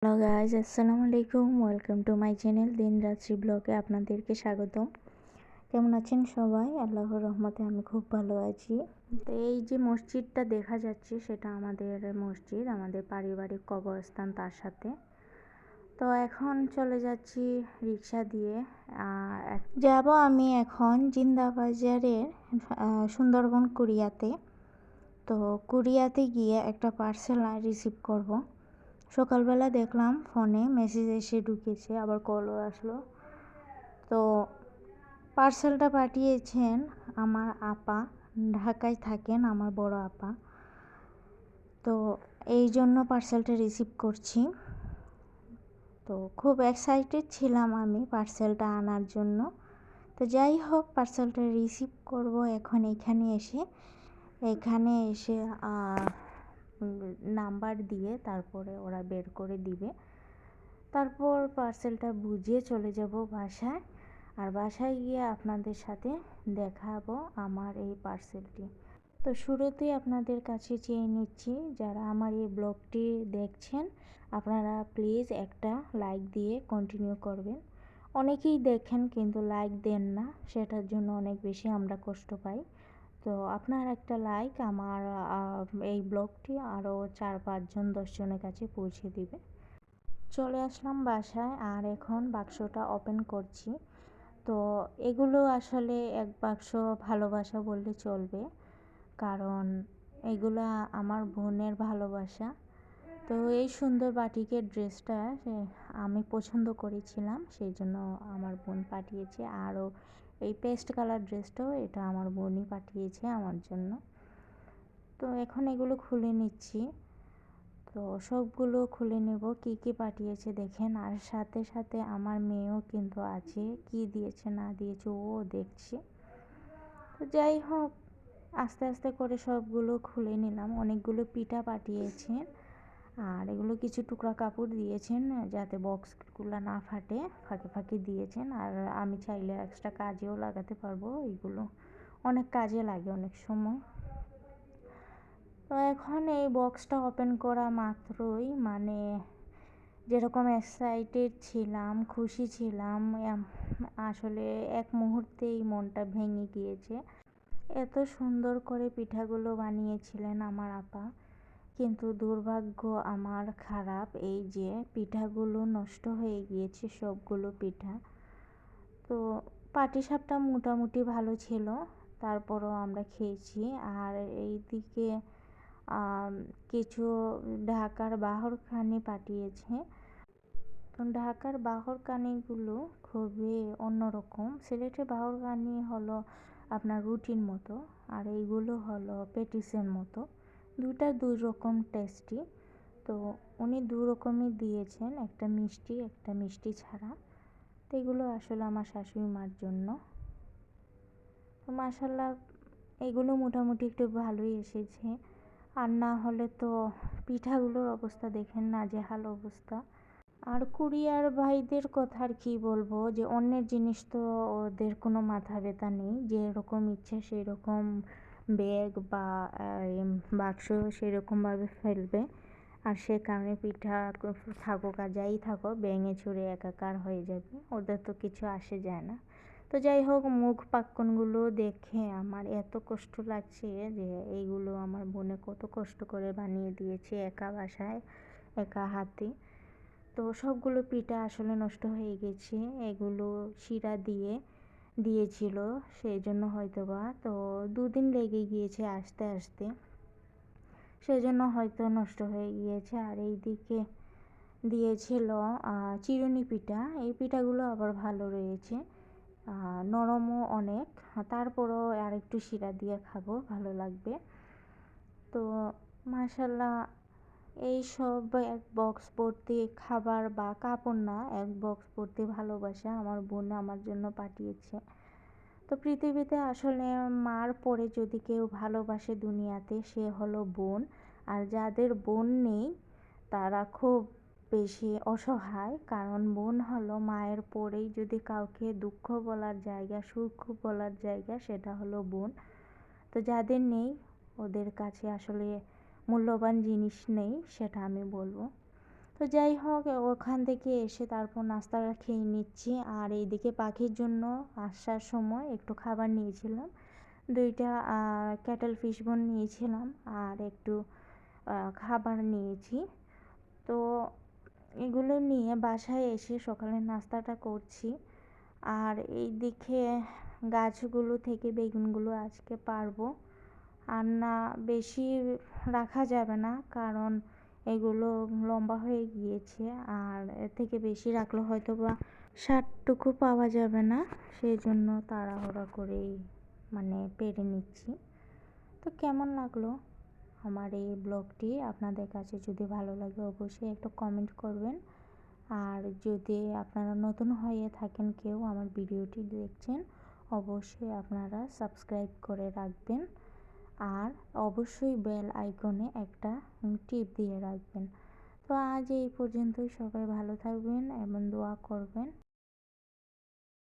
Hello guys, আসসালামু আলাইকুম। Welcome to my channel দিন রাত্রি ব্লগে আপনাদেরকে স্বাগতম। কেমন আছেন সবাই? আল্লাহর রহমতে আমি খুব ভালো আছি। তো এই যে মসজিদটা দেখা যাচ্ছে সেটা আমাদের মসজিদ, আমাদের পারিবারিক কবরস্থান তার সাথে। তো এখন চলে যাচ্ছি রিক্সা দিয়ে। যাব আমি এখন জিন্দাবাজারের সুন্দরবন কুরিয়াতে। তো কুরিয়াতে গিয়ে একটা পার্সেল রিসিভ করব। সকালবেলা দেখলাম ফোনে মেসেজ এসে ঢুকেছে, আবার কলও আসলো। তো পার্সেলটা পাঠিয়েছেন আমার আপা, ঢাকায় থাকেন আমার বড় আপা। তো এই জন্য পার্সেলটা রিসিভ করছি। তো খুব এক্সাইটেড ছিলাম আমি পার্সেলটা আনার জন্য। তো যাই হোক, পার্সেলটা রিসিভ করব এখন এখানে এসে নাম্বার দিয়ে তারপরে ওরা বের করে দিবে। তারপর পার্সেলটা বুঝিয়ে চলে যাব বাসায়। আর বাসায় গিয়ে আপনাদের সাথে দেখাবো আমার এই পার্সেলটি। তো শুরুতেই আপনাদের কাছে চেয়ে নিচ্ছি, যারা আমার এই ব্লগটি দেখছেন আপনারা প্লিজ একটা লাইক দিয়ে কন্টিনিউ করবেন। অনেকেই দেখেন কিন্তু লাইক দেন না, সেটার জন্য অনেক বেশি আমরা কষ্ট পাই। তো আপনার একটা লাইক আমার এই ব্লগটি আরও 4-5 জন 10 জনের কাছে পৌঁছে দিবে। চলে আসলাম বাসায় আর এখন বাক্সটা ওপেন করছি। তো এগুলো আসলে এক বাক্স ভালোবাসা বললে চলবে, কারণ এগুলো আমার বোনের ভালোবাসা। তো এই সুন্দর বাটিকের ড্রেসটা আমি পছন্দ করেছিলাম, সেই জন্য আমার বোন পাঠিয়েছে। আরও এই পেস্ট কালার ড্রেসটাও এটা আমার বোনই পাঠিয়েছে আমার জন্য। তো এখন এগুলো খুলে নিচ্ছি। তো সবগুলো খুলে নেব, কি কি পাঠিয়েছে দেখেন। আর সাথে সাথে আমার মেয়েও কিন্তু আছে, কি দিয়েছে না দিয়েছে ও দেখছে। তো যাই হোক, আস্তে আস্তে করে সবগুলো খুলে নিলাম। অনেকগুলো পিঠা পাঠিয়েছে আর এগুলো কিছু টুকরা কাপড় দিয়েছেন যাতে বক্সগুলো না ফাটে, ফাঁকে ফাঁকে দিয়েছেন। আর আমি চাইলে এক্সট্রা কাজেও লাগাতে পারবো, এগুলো অনেক কাজে লাগে অনেক সময়। তো এখন এই বক্সটা ওপেন করা মাত্রই যেরকম এক্সাইটেড ছিলাম, খুশি ছিলাম, আসলে এক মুহূর্তেই মনটা ভেঙে গিয়েছে। এত সুন্দর করে পিঠাগুলো বানিয়েছিলেন আমার আপা, কিন্তু দুর্ভাগ্য আমার খারাপ, এই যে পিঠাগুলো নষ্ট হয়ে গিয়েছে সবগুলো পিঠা। তো পাটিসাপটা মোটামুটি ভালো ছিল, তারপরও আমরা খেয়েছি। আর এই দিকে কিছু ঢাকার বাহরকানি পাঠিয়েছে। তো ঢাকার বাহরকানিগুলো খুবই অন্যরকম। সিলেটের বাহরকানি হলো আপনার রুটির মতো, আর এইগুলো হলো পেটিসের মতো। দুই রকম টেস্টি। তো উনি দু রকমই দিয়েছেন, একটা মিষ্টি ছাড়া। তো এগুলো আসলে আমার শাশুড়ি মার জন্য। তো মাশাল্লাহ এগুলো মোটামুটি একটু ভালোই এসেছে। আর না হলে তো পিঠাগুলোর অবস্থা দেখেন, নাজেহাল অবস্থা। আর কুরিয়ার ভাইদের কথা আর কী বলবো, যে অন্যের জিনিস তো ওদের কোনো মাথা ব্যথা নেই, যেরকম ইচ্ছে সেই রকম ব্যাগ বা বাক্স সেরকমভাবে ফেলবে। আর সে কারণে পিঠা থাকুক আর যাই থাকুক ভেঙে চুরে একাকার হয়ে যাবে, ওদের তো কিছু আসে যায় না। তো যাই হোক, মুখ পাক্কনগুলো দেখে আমার এত কষ্ট লাগছে যে এইগুলো আমার বোনে কত কষ্ট করে বানিয়ে দিয়েছে একা বাসায়, একা হাতে। তো সবগুলো পিঠা আসলে নষ্ট হয়ে গেছে, এগুলো শিরা দিয়েছিল সেই জন্য হয়তো বা। তো 2 দিন লেগে গিয়েছে আস্তে আস্তে, সেই জন্য হয়তো নষ্ট হয়ে গিয়েছে। আর এই দিকে দিয়েছিল চিরুনি পিঠা, এই পিঠাগুলো আবার ভালো রয়েছে, নরমও অনেক। তারপরও আর একটু শিরা দিয়ে খাবো, ভালো লাগবে। তো মাশাল্লাহ এই সব এক বক্স ভর্তি খাবার বা কাপড় না, এক বক্স ভর্তি ভালোবাসা আমার বোন আমার জন্য পাঠিয়েছে। তো পৃথিবীতে আসলে মার পরে যদি কেউ ভালোবাসে দুনিয়াতে, সে হলো বোন। আর যাদের বোন নেই তারা খুব বেশি অসহায়, কারণ বোন হলো মায়ের পরেই যদি কাউকে দুঃখ বলার জায়গা, সুখ বলার জায়গা, সেটা হলো বোন। তো যাদের নেই ওদের কাছে আসলে মূল্যবান জিনিস নেই, সেটা আমি বলবো। তো তো যাই হোক, ওখান থেকে এসে তারপর নাস্তাটা খেয়ে নিচ্ছি। আর এইদিকে পাখির জন্য আসার সময় একটু খাবার নিয়েছিলাম, 2টা ক্যাটেল ফিশ বোন নিয়েছিলাম আর একটু খাবার নিয়েছি। তো এগুলো নিয়ে বাসায় এসে সকালের নাস্তাটা করছি। আর এইদিকে গাছগুলো থেকে বেগুনগুলো আজকে পারবো। আর না বেশি রাখা যাবে না, কারণ এগুলো লম্বা হয়ে গিয়েছে, আর এর থেকে বেশি রাখলে হয়তো বা স্বাদটুকু পাওয়া যাবে না, সেই জন্য তাড়াহুড়া করেই মানে পেরে নিচ্ছি। তো কেমন লাগলো আমার এই ব্লগটি? আপনাদের কাছে যদি ভালো লাগে অবশ্যই একটা কমেন্ট করবেন। আর যদি আপনারা নতুন হয়ে থাকেন, কেউ আমার ভিডিওটি দেখছেন, অবশ্যই আপনারা সাবস্ক্রাইব করে রাখবেন। আর অবশ্যই বেল আইকনে একটা টিপ দিয়ে রাখবেন। তো আজ এই পর্যন্তই। সবাই ভালো থাকবেন এবং দোয়া করবেন।